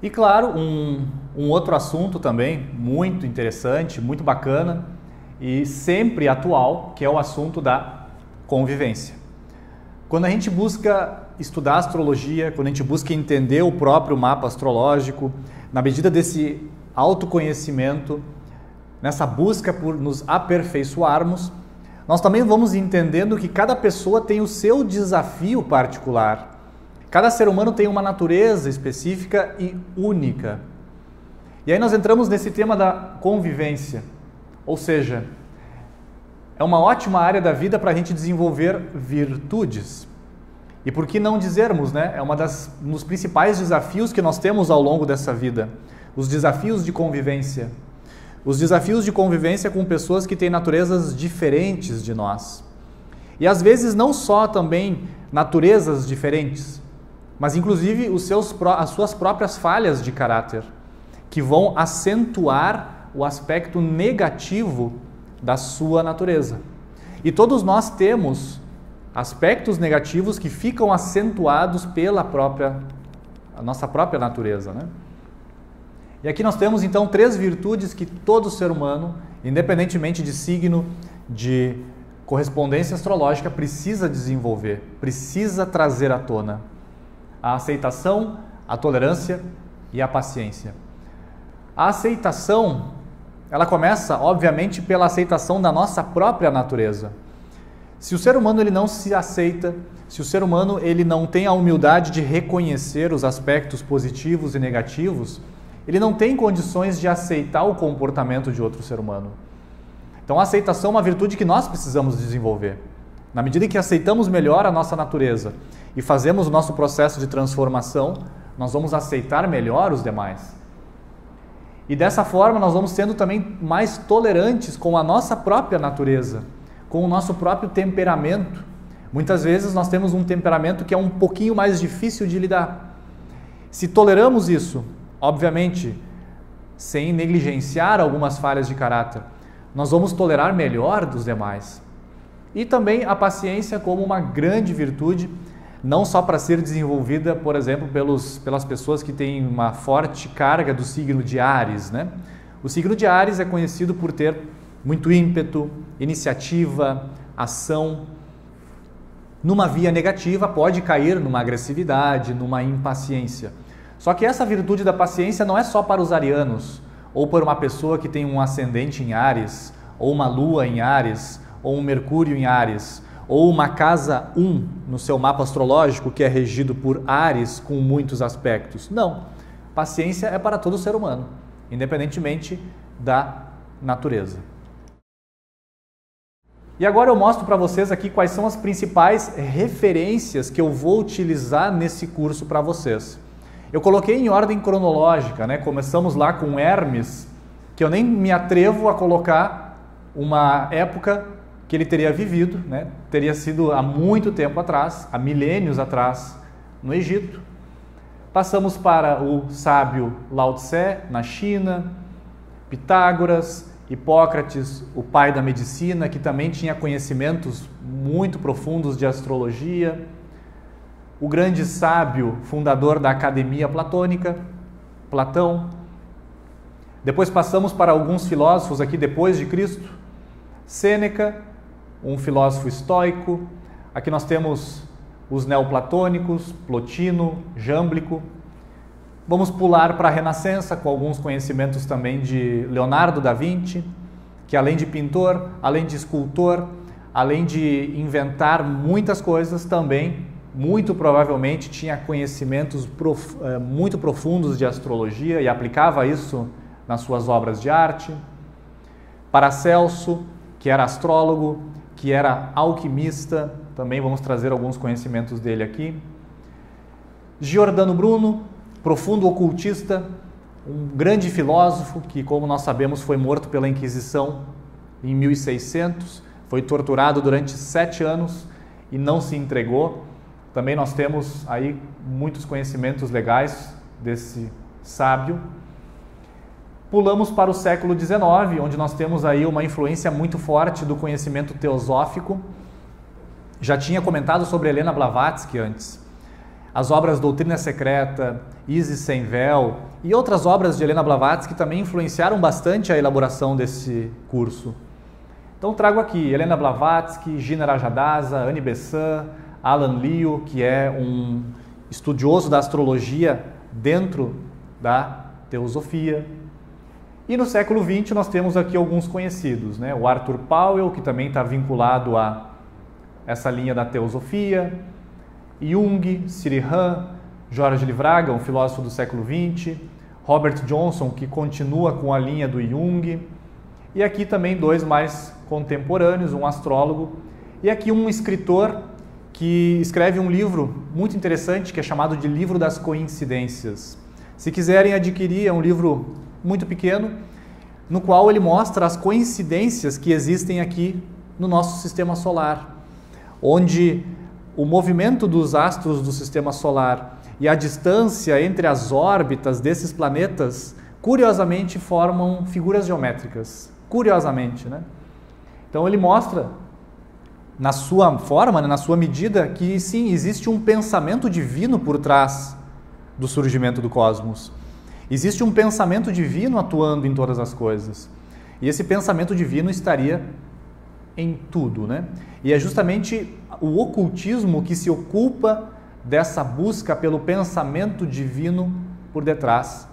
E claro, um outro assunto também muito interessante, muito bacana e sempre atual, que é o assunto da convivência. Quando a gente busca estudar astrologia, quando a gente busca entender o próprio mapa astrológico, na medida desse autoconhecimento, nessa busca por nos aperfeiçoarmos, nós também vamos entendendo que cada pessoa tem o seu desafio particular. Cada ser humano tem uma natureza específica e única. E aí nós entramos nesse tema da convivência, ou seja, é uma ótima área da vida para a gente desenvolver virtudes. E por que não dizermos, né? É um dos principais desafios que nós temos ao longo dessa vida, os desafios de convivência. Os desafios de convivência com pessoas que têm naturezas diferentes de nós. E às vezes não só também naturezas diferentes, mas inclusive as suas próprias falhas de caráter, que vão acentuar o aspecto negativo da sua natureza. E todos nós temos aspectos negativos que ficam acentuados pela nossa própria natureza, né? E aqui nós temos então 3 virtudes que todo ser humano, independentemente de signo, de correspondência astrológica, precisa desenvolver, precisa trazer à tona. A aceitação, a tolerância e a paciência. A aceitação, ela começa, obviamente, pela aceitação da nossa própria natureza. Se o ser humano ele não se aceita, se o ser humano ele não tem a humildade de reconhecer os aspectos positivos e negativos, ele não tem condições de aceitar o comportamento de outro ser humano. Então a aceitação é uma virtude que nós precisamos desenvolver. Na medida em que aceitamos melhor a nossa natureza e fazemos o nosso processo de transformação, nós vamos aceitar melhor os demais. E dessa forma nós vamos sendo também mais tolerantes com a nossa própria natureza, com o nosso próprio temperamento. Muitas vezes nós temos um temperamento que é um pouquinho mais difícil de lidar. Se toleramos isso, obviamente, sem negligenciar algumas falhas de caráter, nós vamos tolerar melhor dos demais. E também a paciência como uma grande virtude, não só para ser desenvolvida, por exemplo, pelas pessoas que têm uma forte carga do signo de Áries, né? O signo de Áries é conhecido por ter muito ímpeto, iniciativa, ação. Numa via negativa pode cair numa agressividade, numa impaciência. Só que essa virtude da paciência não é só para os arianos, ou para uma pessoa que tem um ascendente em Áries, ou uma lua em Áries, ou um Mercúrio em Áries, ou uma casa 1 no seu mapa astrológico que é regido por Áries com muitos aspectos. Não, paciência é para todo ser humano, independentemente da natureza. E agora eu mostro para vocês aqui quais são as principais referências que eu vou utilizar nesse curso para vocês. Eu coloquei em ordem cronológica, né? Começamos lá com Hermes, que eu nem me atrevo a colocar uma época que ele teria vivido, né? Teria sido há muito tempo atrás, há milênios atrás, no Egito. Passamos para o sábio Lao Tse, na China, Pitágoras, Hipócrates, o pai da medicina, que também tinha conhecimentos muito profundos de astrologia, o grande sábio fundador da Academia Platônica, Platão. Depois passamos para alguns filósofos aqui depois de Cristo, Sêneca, um filósofo estoico. Aqui nós temos os neoplatônicos, Plotino, Jâmblico. Vamos pular para a Renascença, com alguns conhecimentos também de Leonardo da Vinci, que além de pintor, além de escultor, além de inventar muitas coisas, também, muito provavelmente, tinha conhecimentos muito profundos de astrologia e aplicava isso nas suas obras de arte. Paracelso, que era astrólogo, que era alquimista, também vamos trazer alguns conhecimentos dele aqui. Giordano Bruno, profundo ocultista, um grande filósofo que, como nós sabemos, foi morto pela Inquisição em 1600, foi torturado durante 7 anos e não se entregou. Também nós temos aí muitos conhecimentos legais desse sábio. Pulamos para o século XIX, onde nós temos aí uma influência muito forte do conhecimento teosófico. Já tinha comentado sobre Helena Blavatsky antes. as obras Doutrina Secreta, Isis Sem Véu e outras obras de Helena Blavatsky que também influenciaram bastante a elaboração desse curso. Então trago aqui Helena Blavatsky, Gina Rajadasa, Annie Besant, Alan Liu, que é um estudioso da astrologia dentro da teosofia. E no século XX nós temos aqui alguns conhecidos, né? O Arthur Powell, que também está vinculado a essa linha da teosofia, Jung, Sirihan, Jorge Livraga, um filósofo do século XX, Robert Johnson, que continua com a linha do Jung, e aqui também dois mais contemporâneos, um astrólogo, e aqui um escritor que escreve um livro muito interessante, que é chamado de Livro das Coincidências. Se quiserem adquirir, é um livro muito pequeno, no qual ele mostra as coincidências que existem aqui no nosso sistema solar, onde o movimento dos astros do sistema solar e a distância entre as órbitas desses planetas, curiosamente, formam figuras geométricas. Curiosamente, né? Então ele mostra, na sua forma, na sua medida, que sim, existe um pensamento divino por trás do surgimento do cosmos. Existe um pensamento divino atuando em todas as coisas. E esse pensamento divino estaria em tudo, né? E é justamente o ocultismo que se ocupa dessa busca pelo pensamento divino por detrás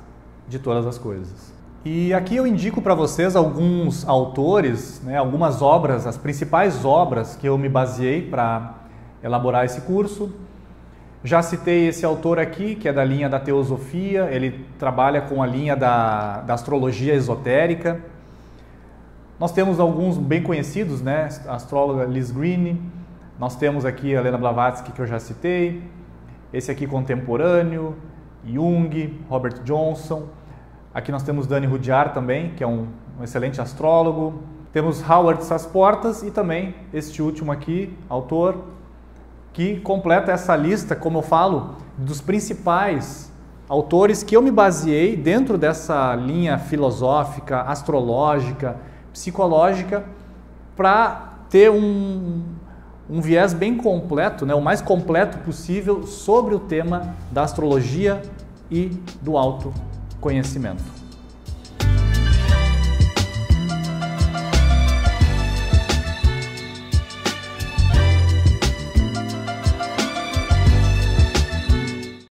de todas as coisas. E aqui eu indico para vocês alguns autores, né, algumas obras, as principais obras que eu me baseei para elaborar esse curso. Já citei esse autor aqui, que é da linha da teosofia, ele trabalha com a linha da astrologia esotérica. Nós temos alguns bem conhecidos, né? A astróloga Liz Greene, nós temos aqui a Helena Blavatsky, que eu já citei, esse aqui contemporâneo, Jung, Robert Johnson. Aqui nós temos Dani Rudyard também, que é um excelente astrólogo. Temos Howard Sasportas e também este último aqui, autor, que completa essa lista, como eu falo, dos principais autores que eu me baseei dentro dessa linha filosófica, astrológica, psicológica, para ter um viés bem completo, né, o mais completo possível sobre o tema da astrologia e do autoconhecimento.